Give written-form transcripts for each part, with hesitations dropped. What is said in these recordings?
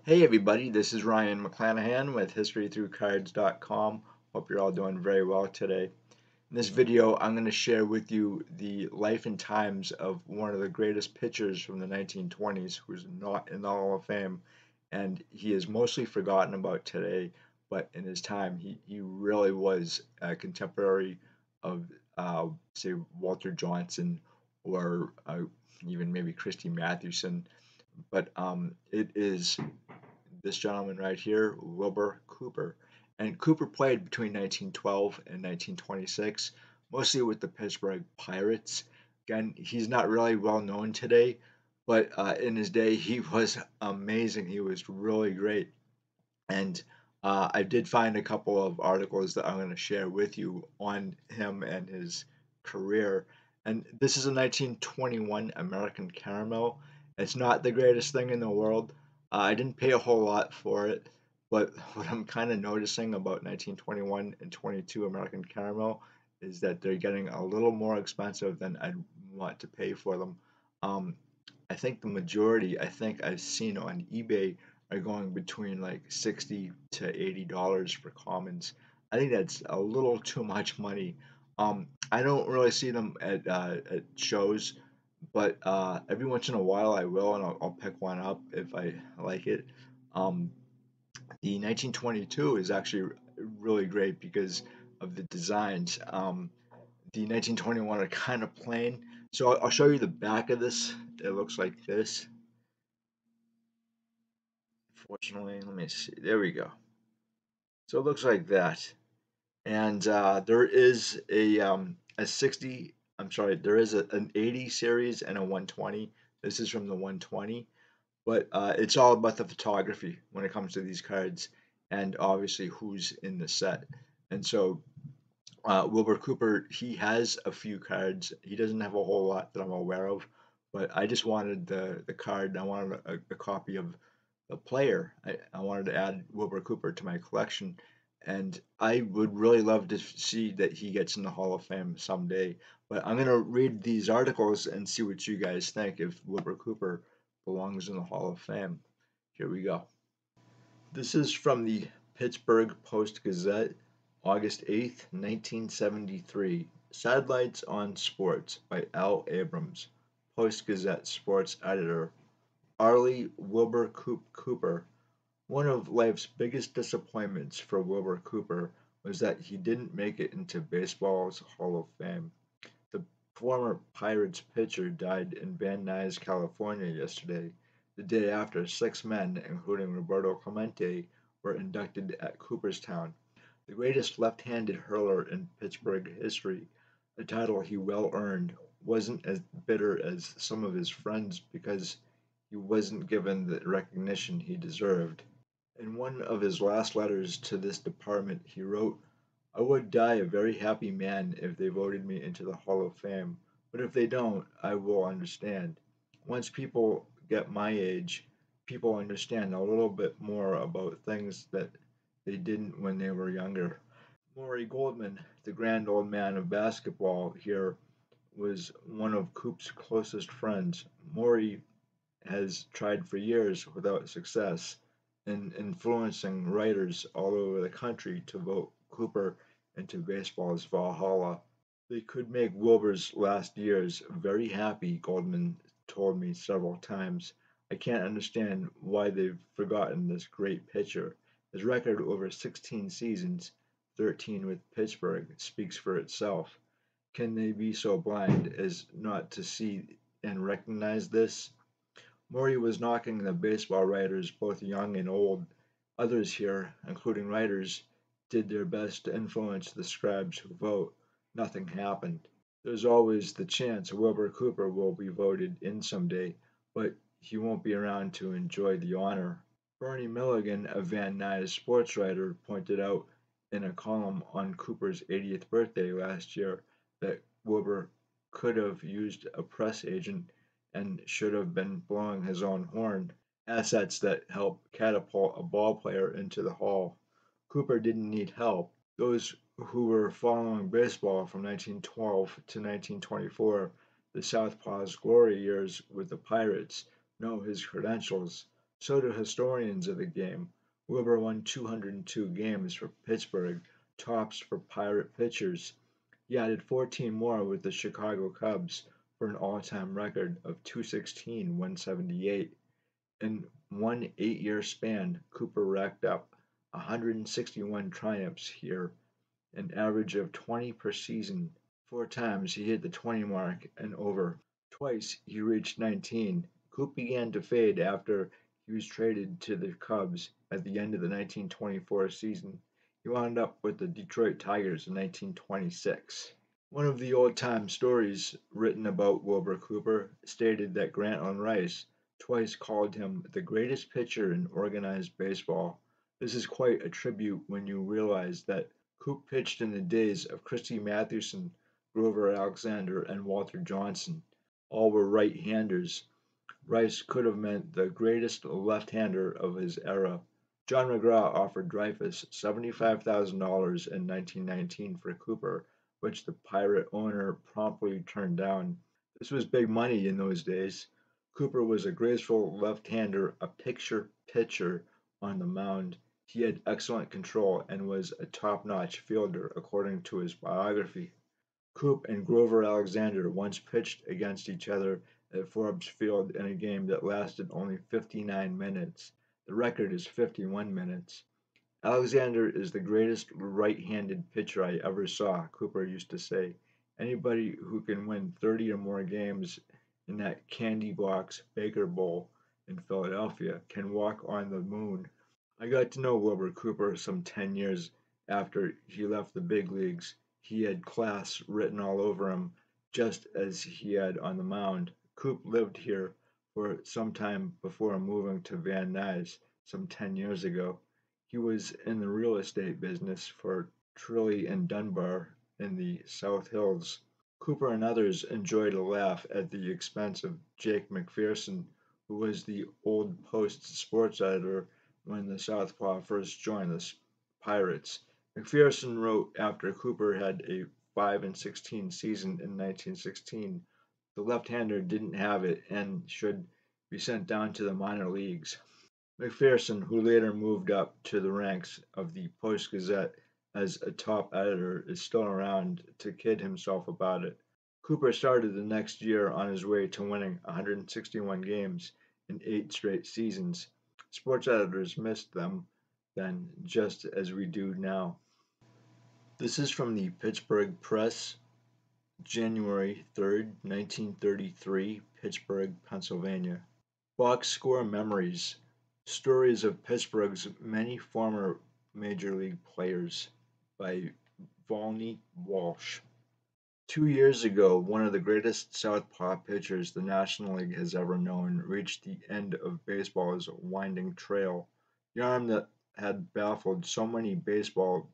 Hey everybody, this is Ryan McClanahan with historythroughcards.com. Hope you're all doing very well today. In this video, I'm going to share with you the life and times of one of the greatest pitchers from the 1920s who's not in the Hall of Fame, and he is mostly forgotten about today, but in his time, he really was a contemporary of, say, Walter Johnson or even maybe Christy Mathewson. But it is this gentleman right here, Wilbur Cooper. And Cooper played between 1912 and 1926, mostly with the Pittsburgh Pirates. Again, he's not really well known today, but in his day, he was amazing. He was really great. And I did find a couple of articles that I'm going to share with you on him and his career. And this is a 1921 American Caramel. It's not the greatest thing in the world. I didn't pay a whole lot for it, but what I'm kind of noticing about 1921 and 22 American Caramel is that they're getting a little more expensive than I'd want to pay for them. Um, I think the majority, I think I've seen on eBay are going between like $60 to $80 for commons. I think that's a little too much money. I don't really see them at shows, but every once in a while I will, and I'll pick one up if I like it. Um, the 1922 is actually really great because of the designs. The 1921 are kind of plain, so I'll show you the back of this. It looks like this. Fortunately, let me see. There we go. So it looks like that. And there is a 60, I'm sorry, there is an 80 series and a 120. This is from the 120, but it's all about the photography when it comes to these cards and obviously who's in the set. And so Wilbur Cooper, he has a few cards. He doesn't have a whole lot that I'm aware of, but I just wanted the card. I wanted a copy of the player. I wanted to add Wilbur Cooper to my collection, and I would really love to see that he gets in the Hall of Fame someday. But I'm gonna read these articles and see what you guys think if Wilbur Cooper belongs in the Hall of Fame. Here we go. This is from the Pittsburgh Post-Gazette, August 8th, 1973. Sidelights on Sports by Al Abrams, Post-Gazette sports editor. Arlie Wilbur Cooper. One of life's biggest disappointments for Wilbur Cooper was that he didn't make it into baseball's Hall of Fame. The former Pirates pitcher died in Van Nuys, California yesterday, the day after 6 men, including Roberto Clemente, were inducted at Cooperstown, the greatest left-handed hurler in Pittsburgh history, a title he well earned. Wasn't as bitter as some of his friends because he wasn't given the recognition he deserved. In one of his last letters to this department, he wrote, "I would die a very happy man if they voted me into the Hall of Fame, but if they don't, I will understand. Once people get my age, people understand a little bit more about things that they didn't when they were younger." Maury Goldman, the grand old man of basketball here, was one of Coop's closest friends. Maury has tried for years without success in influencing writers all over the country to vote Cooper into baseball's Valhalla. They could make Wilbur's last years very happy, Goldman told me several times. I can't understand why they've forgotten this great pitcher. His record over 16 seasons, 13 with Pittsburgh, speaks for itself. Can they be so blind as not to see and recognize this? Maury was knocking the baseball writers, both young and old. Others here, including writers, did their best to influence the scribes who vote. Nothing happened. There's always the chance Wilbur Cooper will be voted in someday, but he won't be around to enjoy the honor. Bernie Milligan, a Van Nuys sports writer, pointed out in a column on Cooper's 80th birthday last year that Wilbur could have used a press agent and should have been blowing his own horn, assets that help catapult a ball player into the Hall. Cooper didn't need help. Those who were following baseball from 1912 to 1924, the Southpaw's glory years with the Pirates, know his credentials. So do historians of the game. Wilbur won 202 games for Pittsburgh, tops for Pirate pitchers. He added 14 more with the Chicago Cubs for an all-time record of 216, 178. In one 8-year span, Cooper racked up 161 triumphs here, an average of 20 per season. 4 times he hit the 20 mark and over. Twice he reached 19. Coop began to fade after he was traded to the Cubs at the end of the 1924 season. He wound up with the Detroit Tigers in 1926. One of the old-time stories written about Wilbur Cooper stated that Grantland Rice twice called him the greatest pitcher in organized baseball. This is quite a tribute when you realize that Coop pitched in the days of Christy Mathewson, Grover Alexander, and Walter Johnson. All were right-handers. Rice could have meant the greatest left-hander of his era. John McGraw offered Dreyfus $75,000 in 1919 for Cooper, which the Pirate owner promptly turned down. This was big money in those days. Cooper was a graceful left-hander, a picture pitcher on the mound. He had excellent control and was a top-notch fielder, according to his biography. Coop and Grover Alexander once pitched against each other at Forbes Field in a game that lasted only 59 minutes. The record is 51 minutes. Alexander is the greatest right-handed pitcher I ever saw, Cooper used to say. Anybody who can win 30 or more games in that candy box Baker Bowl in Philadelphia can walk on the moon. I got to know Wilbur Cooper some 10 years after he left the big leagues. He had class written all over him, just as he had on the mound. Coop lived here for some time before moving to Van Nuys some 10 years ago. He was in the real estate business for Trilly and Dunbar in the South Hills. Cooper and others enjoyed a laugh at the expense of Jake McPherson, who was the Old Post sports editor when the Southpaw first joined the Pirates. McPherson wrote after Cooper had a 5-16 season in 1916. The left-hander didn't have it and should be sent down to the minor leagues. McPherson, who later moved up to the ranks of the Post-Gazette as a top editor, is still around to kid himself about it. Cooper started the next year on his way to winning 161 games in 8 straight seasons. Sports editors missed them then, just as we do now. This is from the Pittsburgh Press, January 3rd, 1933, Pittsburgh, Pennsylvania. Box score memories. Stories of Pittsburgh's many former major league players by Volney Walsh. 2 years ago, one of the greatest southpaw pitchers the National League has ever known reached the end of baseball's winding trail. The arm that had baffled so many baseball's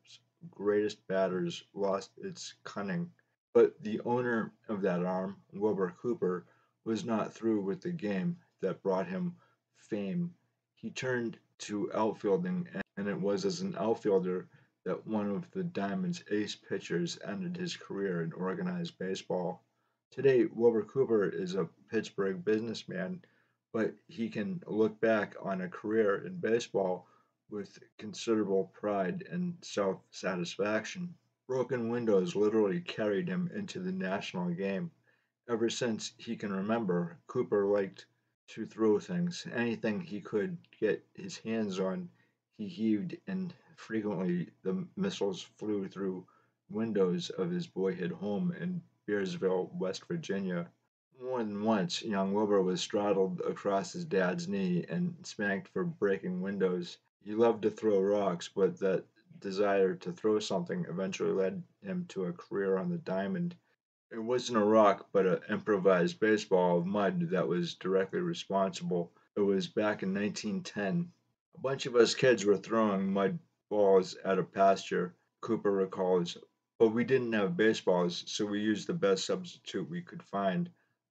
greatest batters lost its cunning. But the owner of that arm, Wilbur Cooper, was not through with the game that brought him fame. He turned to outfielding, and it was as an outfielder that one of the Diamond's ace pitchers ended his career in organized baseball. Today, Wilbur Cooper is a Pittsburgh businessman, but he can look back on a career in baseball with considerable pride and self-satisfaction. Broken windows literally carried him into the national game. Ever since he can remember, Cooper liked to throw things. Anything he could get his hands on, he heaved, and frequently the missiles flew through windows of his boyhood home in Bearsville, West Virginia. More than once, young Wilbur was straddled across his dad's knee and spanked for breaking windows. He loved to throw rocks, but that desire to throw something eventually led him to a career on the diamond. It wasn't a rock, but an improvised baseball of mud that was directly responsible. It was back in 1910. A bunch of us kids were throwing mud balls at a pasture, Cooper recalls, but we didn't have baseballs, so we used the best substitute we could find.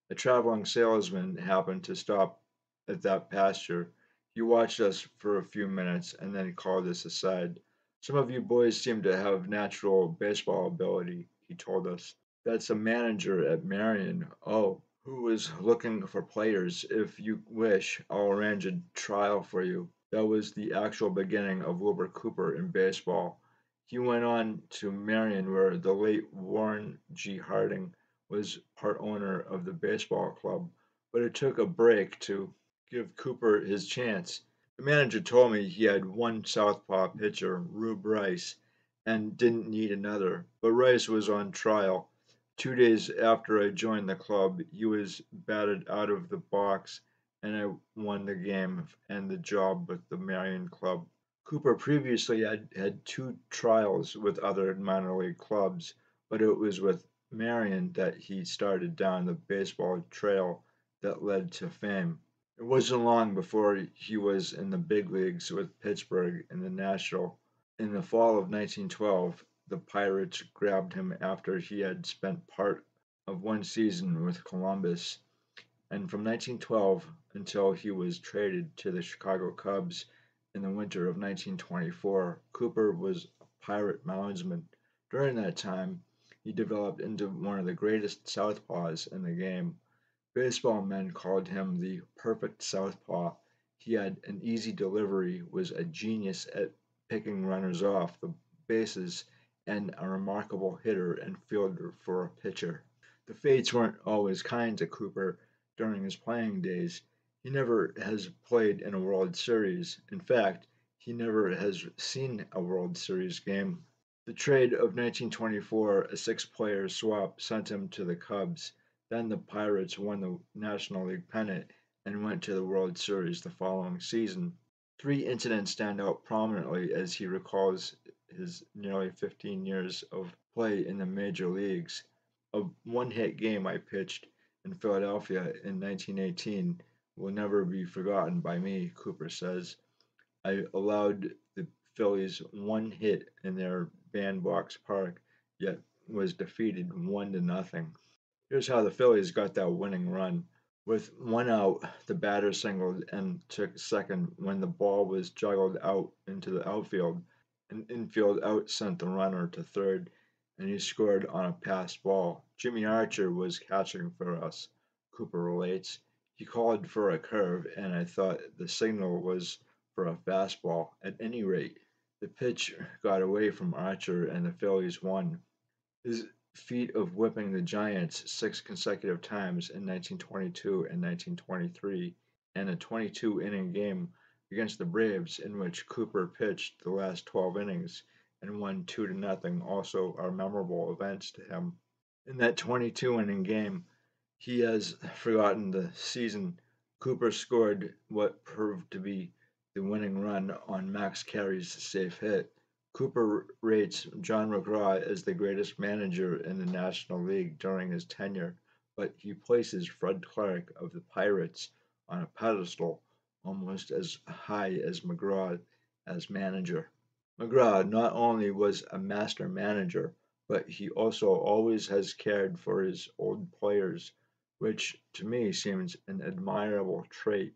A traveling salesman happened to stop at that pasture. He watched us for a few minutes and then called us aside. Some of you boys seem to have natural baseball ability, he told us. That's a manager at Marion. Oh, who was looking for players. If you wish, I'll arrange a trial for you. That was the actual beginning of Wilbur Cooper in baseball. He went on to Marion, where the late Warren G. Harding was part owner of the baseball club, but it took a break to give Cooper his chance. The manager told me he had one southpaw pitcher, Rube Rice, and didn't need another, but Rice was on trial. 2 days after I joined the club, he was batted out of the box, and I won the game and the job with the Marion club. Cooper previously had two trials with other minor league clubs, but it was with Marion that he started down the baseball trail that led to fame. It wasn't long before he was in the big leagues with Pittsburgh in the National. In the fall of 1912, the Pirates grabbed him after he had spent part of one season with Columbus, and from 1912 until he was traded to the Chicago Cubs in the winter of 1924, Cooper was a Pirate moundsman. During that time, he developed into one of the greatest southpaws in the game. Baseball men called him the perfect southpaw. He had an easy delivery, was a genius at picking runners off the bases, and a remarkable hitter and fielder for a pitcher. The fates weren't always kind to Cooper during his playing days. He never has played in a World Series. In fact, he never has seen a World Series game. The trade of 1924, a six-player swap, sent him to the Cubs. Then the Pirates won the National League pennant and went to the World Series the following season. Three incidents stand out prominently as he recalls his nearly 15 years of play in the major leagues. A one-hit game I pitched in Philadelphia in 1918 will never be forgotten by me, Cooper says. I allowed the Phillies one hit in their bandbox park, yet was defeated 1-0. Here's how the Phillies got that winning run. With one out, the batter singled and took second when the ball was juggled out into the outfield. An infield out sent the runner to third, and he scored on a passed ball. Jimmy Archer was catching for us, Cooper relates. He called for a curve, and I thought the signal was for a fastball. At any rate, the pitch got away from Archer, and the Phillies won. His feat of whipping the Giants six consecutive times in 1922 and 1923, and a 22-inning game against the Braves in which Cooper pitched the last 12 innings and won 2-0 also are memorable events to him. In that 22-inning game, he has forgotten the season. Cooper scored what proved to be the winning run on Max Carey's safe hit. Cooper rates John McGraw as the greatest manager in the National League during his tenure, but he places Fred Clark of the Pirates on a pedestal almost as high as McGraw as manager. McGraw not only was a master manager, but he also always has cared for his old players, which to me seems an admirable trait.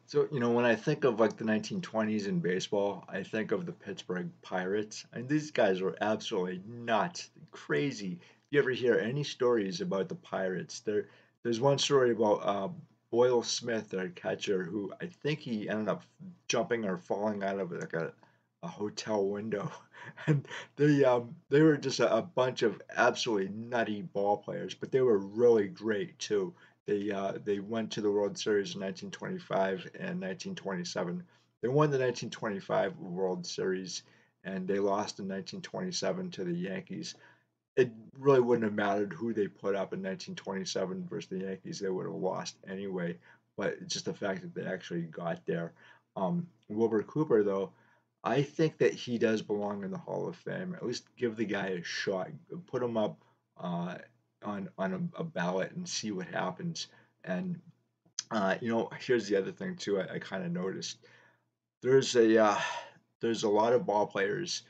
So, when I think of like the 1920s in baseball, I think of the Pittsburgh Pirates. And these guys were absolutely nuts, crazy. If you ever hear any stories about the Pirates, there's one story about Boyle Smith, their catcher, who I think he ended up jumping or falling out of like a hotel window. And they were just a bunch of absolutely nutty ball players, but they were really great too. They went to the World Series in 1925 and 1927. They won the 1925 World Series and they lost in 1927 to the Yankees. It really wouldn't have mattered who they put up in 1927 versus the Yankees. They would have lost anyway. But just the fact that they actually got there. Wilbur Cooper, though, I think that he does belong in the Hall of Fame. At least give the guy a shot. Put him up uh, on a ballot and see what happens. And here's the other thing too. I kind of noticed there's a lot of ball players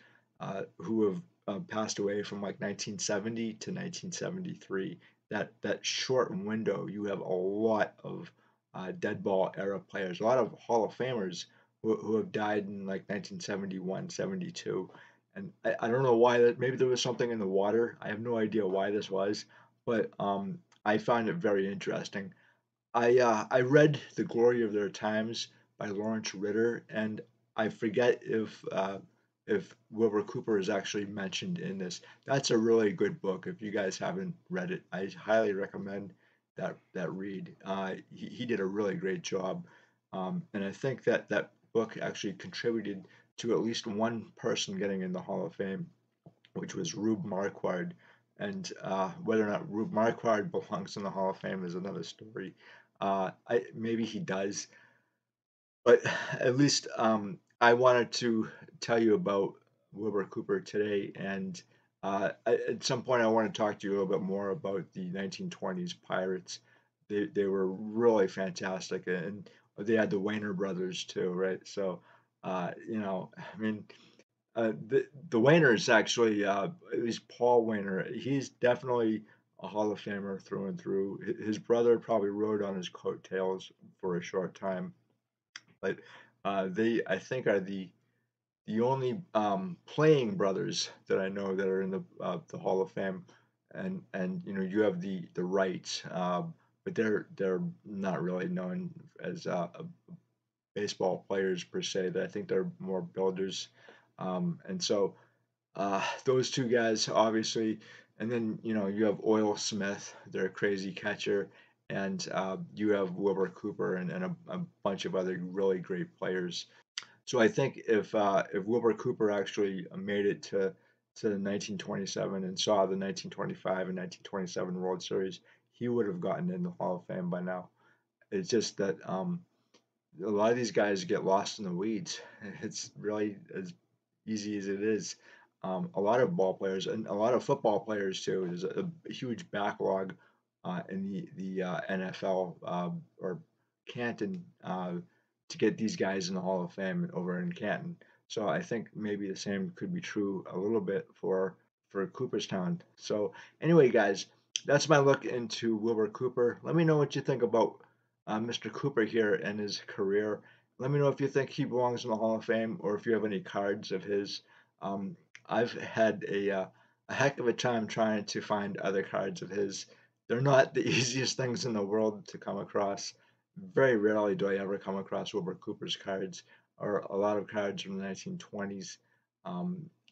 who have passed away from like 1970 to 1973. That short window, you have a lot of dead ball era players, a lot of Hall of Famers who have died in like 1971, 72. And I don't know why that. Maybe there was something in the water. I have no idea why this was, but I find it very interesting. I read The Glory of Their Times by Lawrence Ritter, and I forget if Wilbur Cooper is actually mentioned in this. That's a really good book. If you guys haven't read it, I highly recommend that read. He did a really great job, and I think that that book actually contributed to at least one person getting in the Hall of Fame, which was Rube Marquard. And whether or not Rube Marquard belongs in the Hall of Fame is another story. Maybe he does, but at least I wanted to tell you about Wilbur Cooper today. And at some point, I want to talk to you a little bit more about the 1920s Pirates. They were really fantastic, and they had the Wayner brothers too, right? So, I mean, the Wainers actually, it was Paul Wainer. He's definitely a Hall of Famer through and through. His brother probably rode on his coattails for a short time, but they, I think, are the only playing brothers that I know that are in the Hall of Fame. And you have the Wrights, but they're not really known as baseball players per se. That I think they're more builders. And so those two guys, obviously, and then you have Oil Smith, their crazy catcher, and you have Wilbur Cooper and a bunch of other really great players. So I think if Wilbur Cooper actually made it to 1927 and saw the 1925 and 1927 World Series, he would have gotten in the Hall of Fame by now. It's just that a lot of these guys get lost in the weeds. It's really as easy as it is. A lot of ball players and a lot of football players too. There's a huge backlog in the NFL or Canton to get these guys in the Hall of Fame over in Canton. So I think maybe the same could be true a little bit for Cooperstown. So anyway, guys, that's my look into Wilbur Cooper. Let me know what you think about Mr. Cooper here and his career. Let me know if you think he belongs in the Hall of Fame or if you have any cards of his. I've had a heck of a time trying to find other cards of his. They're not the easiest things in the world to come across. Very rarely do I ever come across Wilbur Cooper's cards or a lot of cards from the 1920s,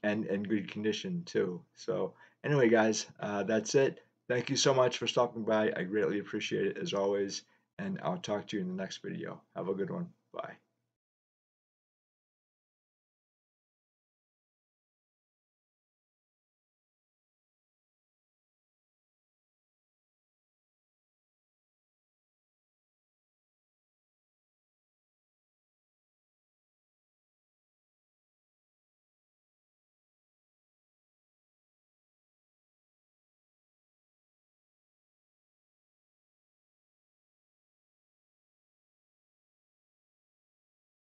and in good condition too. So anyway, guys, that's it. Thank you so much for stopping by. I greatly appreciate it as always, and I'll talk to you in the next video. Have a good one. Bye.